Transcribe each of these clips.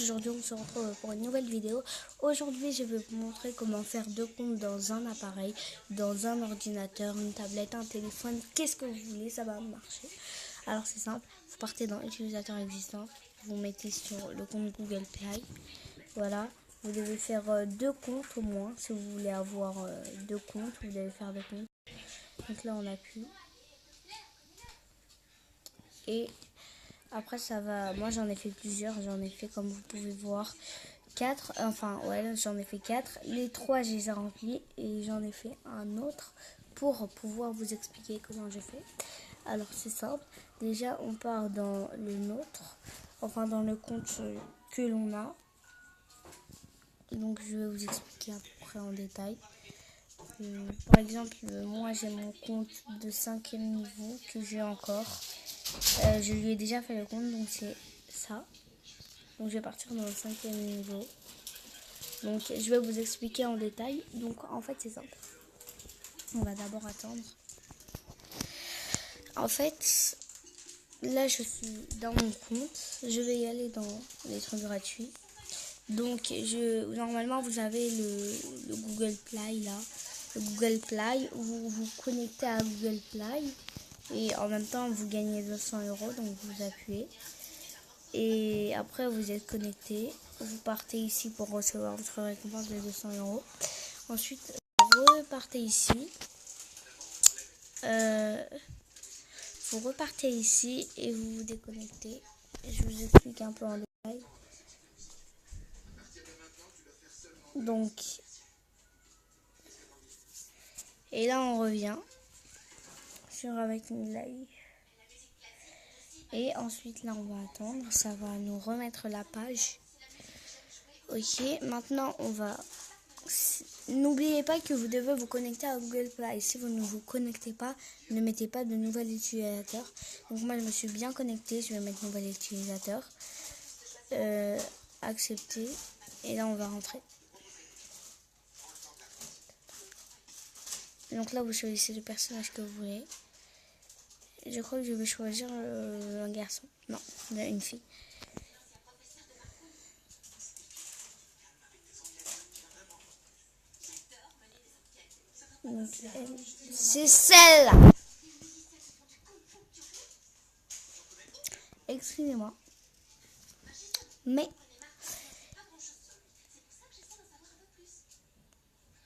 aujourd'hui on se retrouve pour une nouvelle vidéo. Aujourd'hui je vais vous montrer comment faire deux comptes dans un appareil, dans un ordinateur, une tablette, un téléphone, qu'est-ce que vous voulez, ça va marcher. Alors c'est simple, vous partez dans utilisateur existant, vous mettez sur le compte Google Play, voilà. Vous devez faire deux comptes au moins, si vous voulez avoir deux comptes, vous devez faire deux comptes. Donc là on appuie. Et après ça va, moi j'en ai fait plusieurs, j'en ai fait comme vous pouvez voir 4, enfin ouais j'en ai fait 4, les 3 je les ai remplis et j'en ai fait un autre pour pouvoir vous expliquer comment je fais. Alors c'est simple, déjà on part dans le nôtre, enfin dans le compte que l'on a, donc je vais vous expliquer à peu près en détail. Par exemple, moi j'ai mon compte de 5e niveau que j'ai encore. Je lui ai déjà fait le compte, donc c'est ça. Donc je vais partir dans le 5e niveau. Donc je vais vous expliquer en détail. Donc en fait c'est simple. On va d'abord attendre. En fait, là je suis dans mon compte. Je vais y aller dans les trucs gratuits. Donc normalement vous avez le Google Play là. Le Google Play, vous vous connectez à Google Play. Et en même temps vous gagnez 200 €, donc vous appuyez. Et après vous êtes connecté, vous partez ici pour recevoir votre récompense de 200 €. Ensuite vous repartez ici, vous repartez ici et vous vous déconnectez. Je vous explique un peu en détail. Donc, et là on revient sur avec une live. Et ensuite là on va attendre, ça va nous remettre la page. Ok, maintenant on va... N'oubliez pas que vous devez vous connecter à Google Play. Si vous ne vous connectez pas, ne mettez pas de nouvel utilisateur. Donc moi je me suis bien connectée, je vais mettre nouvel utilisateur. Accepter. Et là on va rentrer. Donc là vous choisissez le personnage que vous voulez. Je crois que je vais choisir un garçon. Non, une fille. C'est celle-là. Excusez-moi. Mais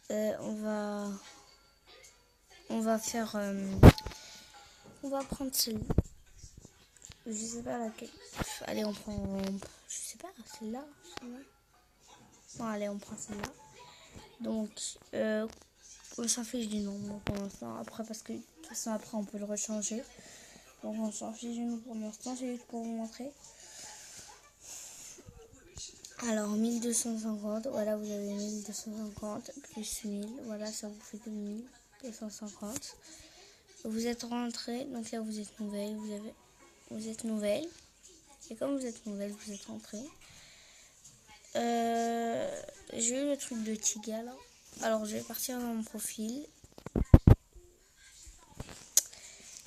on va faire on va prendre celle-là. Je sais pas laquelle. Allez, on prend, je sais pas, celle-là. Non, allez, on prend celle-là. Donc on s'en fiche du nom pour l'instant, après parce que de toute façon après on peut le rechanger. Donc on s'en fiche du nom pour l'instant, c'est juste pour vous montrer. Alors 1250, voilà, vous avez 1250 plus 1000, voilà, ça vous fait 2250. Vous êtes rentré, donc là vous êtes nouvelle, vous êtes nouvelle. Et comme vous êtes nouvelle, vous êtes rentré. J'ai eu le truc de Tiga là. Alors je vais partir dans mon profil.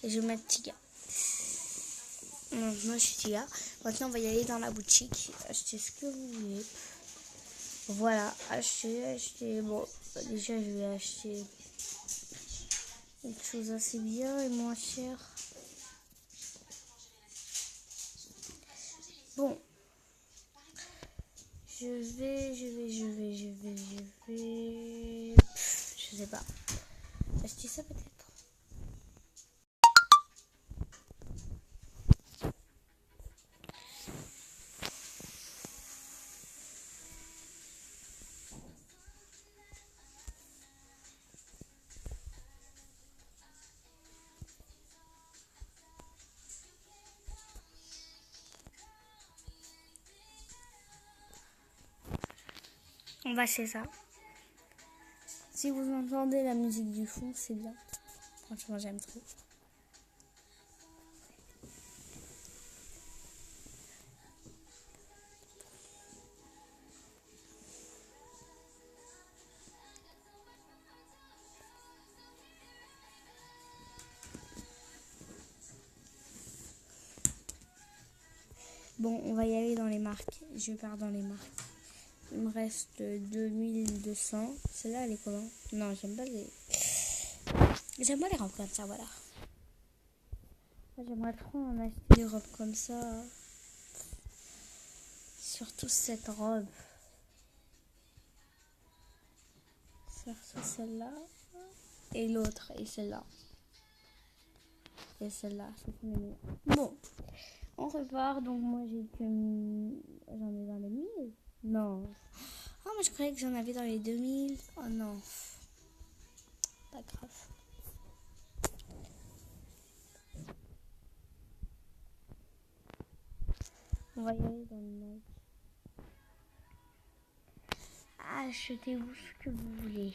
Et je vais mettre Tiga. Moi je suis Tiga. Maintenant on va y aller dans la boutique. Acheter ce que vous voulez. Voilà, acheter. Bon, déjà je vais acheter quelque chose assez bien et moins cher. Bon. Je vais. Je sais pas. Acheter ça peut-être. On va acheter ça. Si vous entendez la musique du fond, c'est bien. Franchement, j'aime trop. Bon, on va y aller dans les marques. Je pars dans les marques. Il me reste 2200. Celle-là, elle est comment? Non, j'aime pas les... J'aime pas les robes comme ça, voilà. J'aimerais trop en acheter des robes comme ça. Surtout cette robe. Surtout celle-là. Et l'autre. Et celle-là. Et celle-là. Ce sont les meilleures. Bon. On repart. Donc moi j'ai que... J'en ai dans les 1000. Non. Ah, moi je croyais que j'en avais dans les 2000. Oh non. Pas grave. On va y aller dans le Nike. Achetez-vous ce que vous voulez.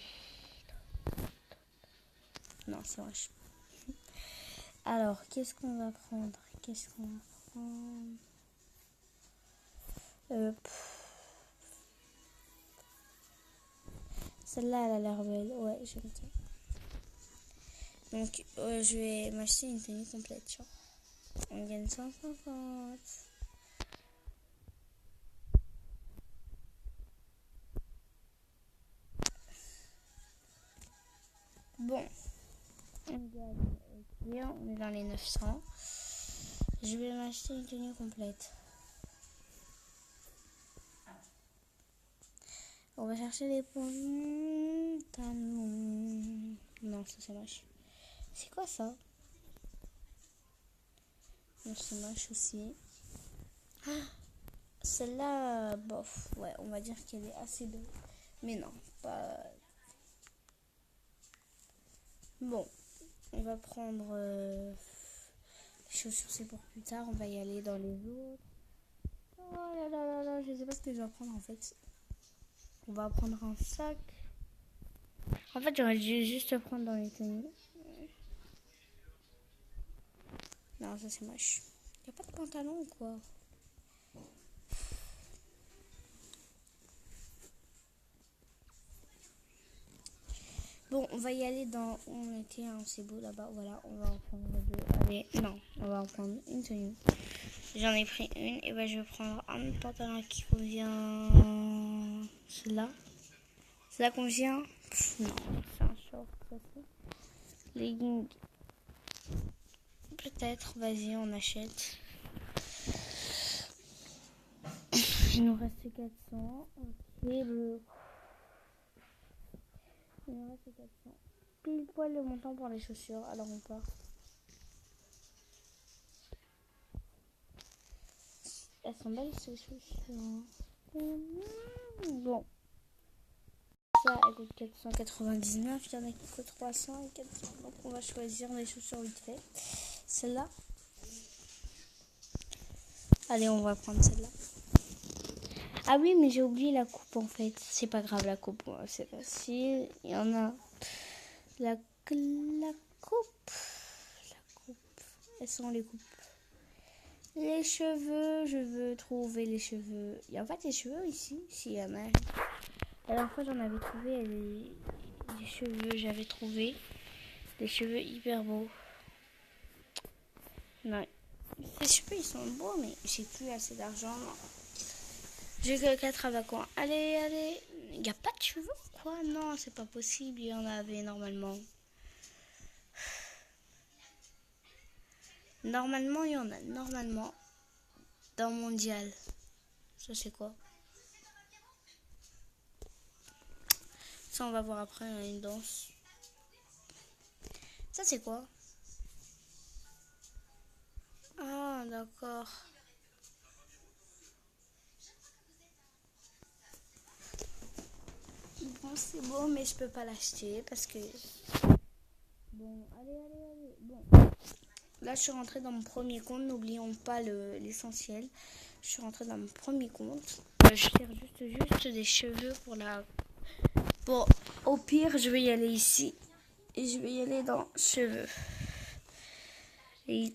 Non, c'est moche. Alors, qu'est-ce qu'on va prendre? Celle-là, elle a l'air belle. Ouais, j'aime bien. Donc, je vais m'acheter une tenue complète. Genre. On gagne 150. Bon. On gagne. Ok, on est dans les 900. Je vais m'acheter une tenue complète. On va chercher les pantalons. Non, ça c'est moche. C'est quoi ça? Non, c'est moche aussi. Celle-là, bof. Ouais, on va dire qu'elle est assez belle. Mais non, pas... Bon, on va prendre... les chaussures, c'est pour plus tard. On va y aller dans les autres. Oh là là là là, je sais pas ce que je vais prendre en fait. On va prendre un sac. En fait, j'aurais dû juste prendre dans les tenues. Non, ça c'est moche. Y a pas de pantalon ou quoi? Bon, on va y aller dans... On était, hein, c'est beau là-bas. Voilà, on va en prendre deux. Allez, non, on va en prendre une tenue. J'en ai pris une. Et ben, je vais prendre un pantalon qui convient... Celui-là. Cela convient? Non, c'est un short, ça c'est. Leggings. Peut-être, vas-y, on achète. Il nous reste 400. Ok, le... Il nous reste 400. Pile poil le montant pour les chaussures. Alors on part. Elles sont belles ces chaussures. Bon. Ça, elle coûte 499. Il y en a qui coûtent 300 et 400. Donc on va choisir les chaussures vite fait. Celle-là. Allez, on va prendre celle-là. Ah oui, mais j'ai oublié la coupe en fait. C'est pas grave la coupe, c'est facile. Il y en a la coupe. Elles sont les coupes. Les cheveux, je veux trouver les cheveux. Il y a en fait les cheveux ici. Si, il y en a. La dernière fois j'en avais trouvé les cheveux. J'avais trouvé des cheveux hyper beaux. Non. Ces cheveux ils sont beaux, mais j'ai plus assez d'argent. J'ai que 4 abacoins. Allez, allez. Il n'y a pas de cheveux quoi? Non, c'est pas possible. Il y en avait normalement. Normalement, il y en a. Normalement. Dans Mondial. Ça, c'est quoi? Ça, on va voir après une danse. Ça, c'est quoi? Ah, d'accord. Bon, c'est beau, mais je peux pas l'acheter parce que... Bon, allez. Bon. Là, je suis rentrée dans mon premier compte. N'oublions pas l'essentiel. Je suis rentrée dans mon premier compte. Je cherche juste des cheveux pour la... Bon, au pire, je vais y aller ici. Et je vais y aller dans cheveux. Et...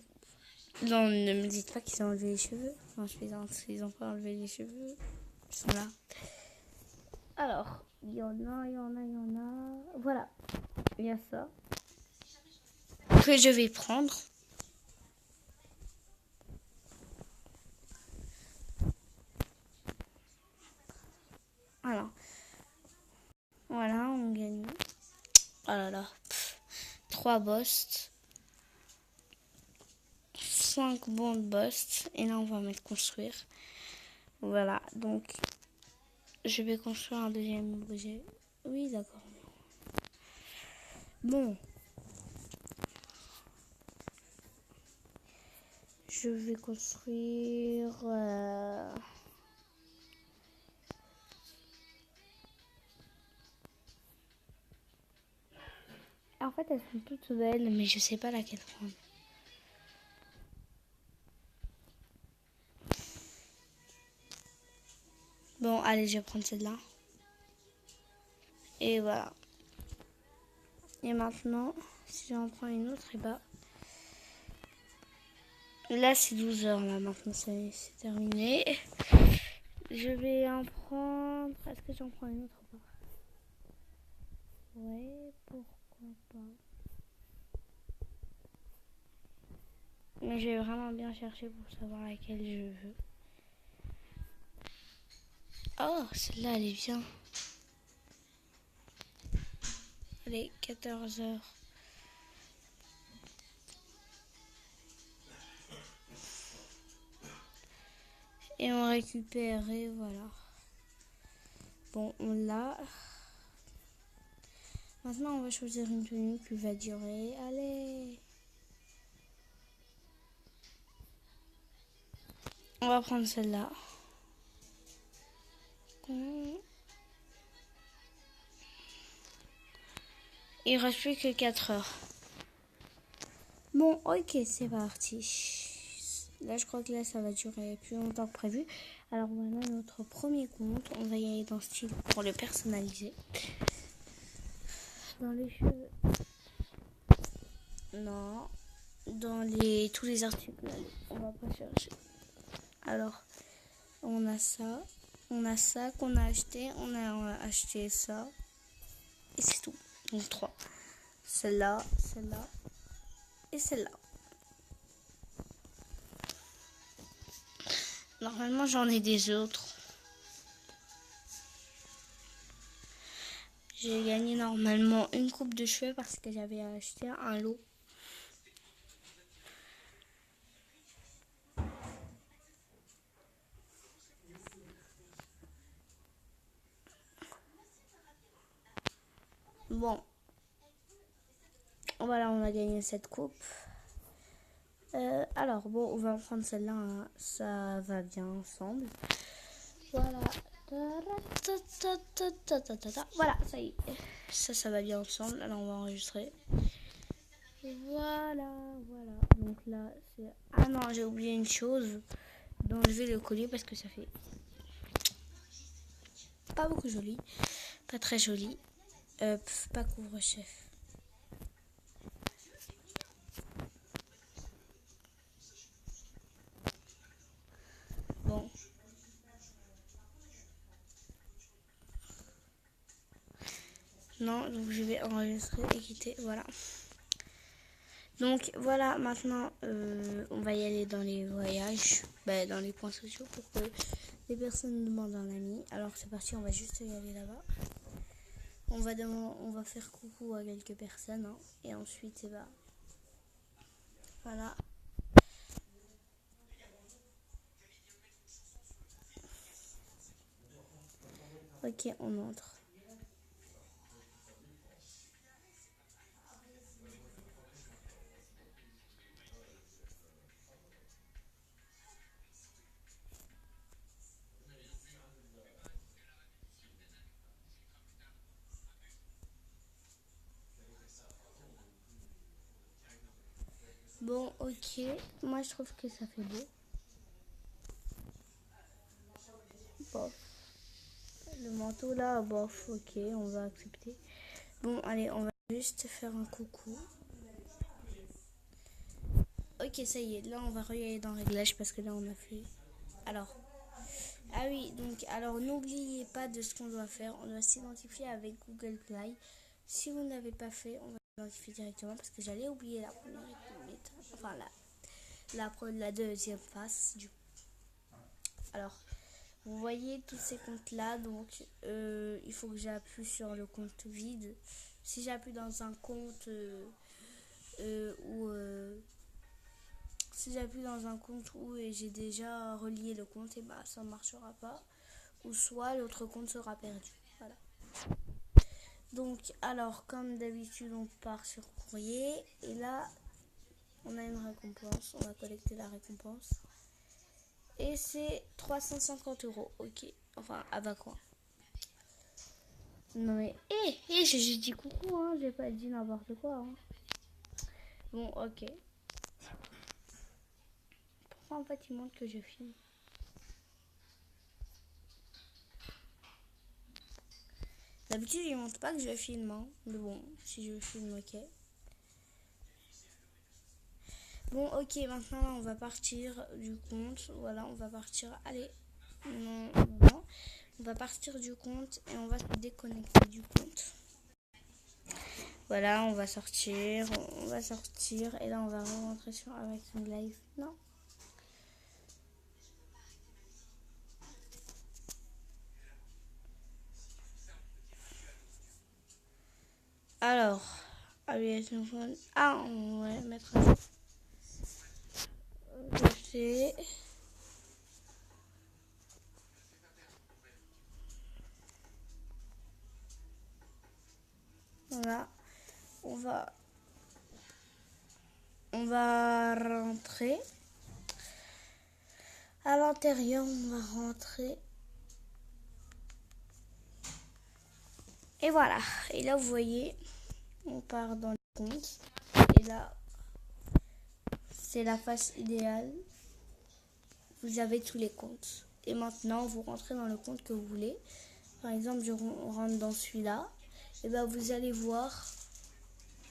Non, ne me dites pas qu'ils ont enlevé les cheveux. Non, je plaisante. Ils ont pas enlevé les cheveux. Ils sont là. Alors, il y en a. Voilà. Il y a ça. Que je vais prendre. Voilà. Voilà, on gagne. Oh là là. 3 boss. 5 bons boss. Et là, on va mettre construire. Voilà, donc je vais construire un deuxième objet. Oui, d'accord. Bon. Je vais construire... En fait, elles sont toutes belles, mais je sais pas laquelle prendre. Bon, allez, je vais prendre celle-là. Et voilà. Et maintenant, si j'en prends une autre, et bah... Là, c'est 12 heures, là, maintenant, c'est terminé. Je vais en prendre... Est-ce que j'en prends une autre ou pas? Ouais, pourquoi pas. Mais je vais vraiment bien chercher pour savoir laquelle je veux. Oh, celle-là, elle est bien. Allez, 14 heures. Et on récupère, et voilà. Bon, on l'a. Maintenant, on va choisir une tenue qui va durer. Allez. On va prendre celle-là. Il ne reste plus que 4 heures. Bon, ok, c'est parti. Là, je crois que là, ça va durer plus longtemps que prévu. Alors, voilà notre premier compte. On va y aller dans style pour le personnaliser. Dans les cheveux. Non. Dans tous les articles. Allez, on va pas chercher. Alors, on a ça. On a ça qu'on a acheté. On a acheté ça. Et c'est tout. Donc 3. Celle-là, celle-là et celle-là. Normalement, j'en ai des autres. J'ai gagné normalement une coupe de cheveux parce que j'avais acheté un lot. Bon. Voilà, on a gagné cette coupe. Alors, bon, on va en prendre celle-là. Hein. Ça va bien ensemble. Voilà. Voilà, ça y est. Ça va bien ensemble. Alors, on va enregistrer. Voilà, voilà. Donc là, c'est... Ah non, j'ai oublié une chose. D'enlever le collier parce que ça fait pas beaucoup joli. Pas très joli. Pas couvre-chef. Bon. Non, donc je vais enregistrer et quitter. Voilà. Donc voilà, maintenant on va y aller dans les voyages, dans les points sociaux pour que les personnes demandent un ami. Alors c'est parti, on va juste y aller là-bas. On va faire coucou à quelques personnes hein, et ensuite voilà. Ok, on entre. Bon, ok. Moi, je trouve que ça fait beau. Bof. Le manteau là, bof, ok, on va accepter. Bon, allez, on va juste faire un coucou. Ok, ça y est, là, on va regarder dans Réglages parce que là, on a fait... Alors, ah oui, donc, alors, n'oubliez pas de ce qu'on doit faire. On doit s'identifier avec Google Play. Si vous n'avez pas fait, on va s'identifier directement parce que j'allais oublier la première étape. Enfin, la deuxième phase. Alors, Vous voyez tous ces comptes là, donc il faut que j'appuie sur le compte vide. Si j'appuie dans un compte si j'appuie dans un compte où j'ai déjà relié le compte, et bah ça ne marchera pas. Ou soit l'autre compte sera perdu. Voilà. Donc alors comme d'habitude on part sur courrier et là on a une récompense, on va collecter la récompense. Et c'est 350 €. Ok. Enfin, à bas quoi. Non mais. J'ai juste dit coucou, hein. J'ai pas dit n'importe quoi. Hein. Bon, ok. Pourquoi en fait il montre que je filme? D'habitude il montre pas que je filme. Hein. Mais bon, si je filme, ok. Bon, ok, maintenant on va partir du compte. Voilà, on va partir. Allez. Non. On va partir du compte et on va se déconnecter du compte. Voilà, on va sortir et là on va rentrer sur avec une live. Non. Alors, application phone. Ah, on va mettre un café. Voilà, on va rentrer. À l'intérieur, on va rentrer. Et voilà. Et là, vous voyez, on part dans le compte. Et là, c'est la face idéale. Vous avez tous les comptes. Et maintenant, vous rentrez dans le compte que vous voulez. Par exemple, je rentre dans celui-là. Et bien, vous allez voir.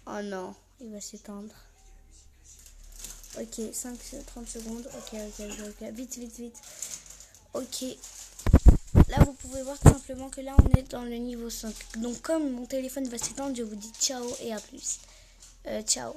Oh non, il va s'éteindre. Ok, 30 secondes. Ok. Vite. Ok. Là, vous pouvez voir tout simplement que là, on est dans le niveau 5. Donc, comme mon téléphone va s'éteindre, je vous dis ciao et à plus. Ciao.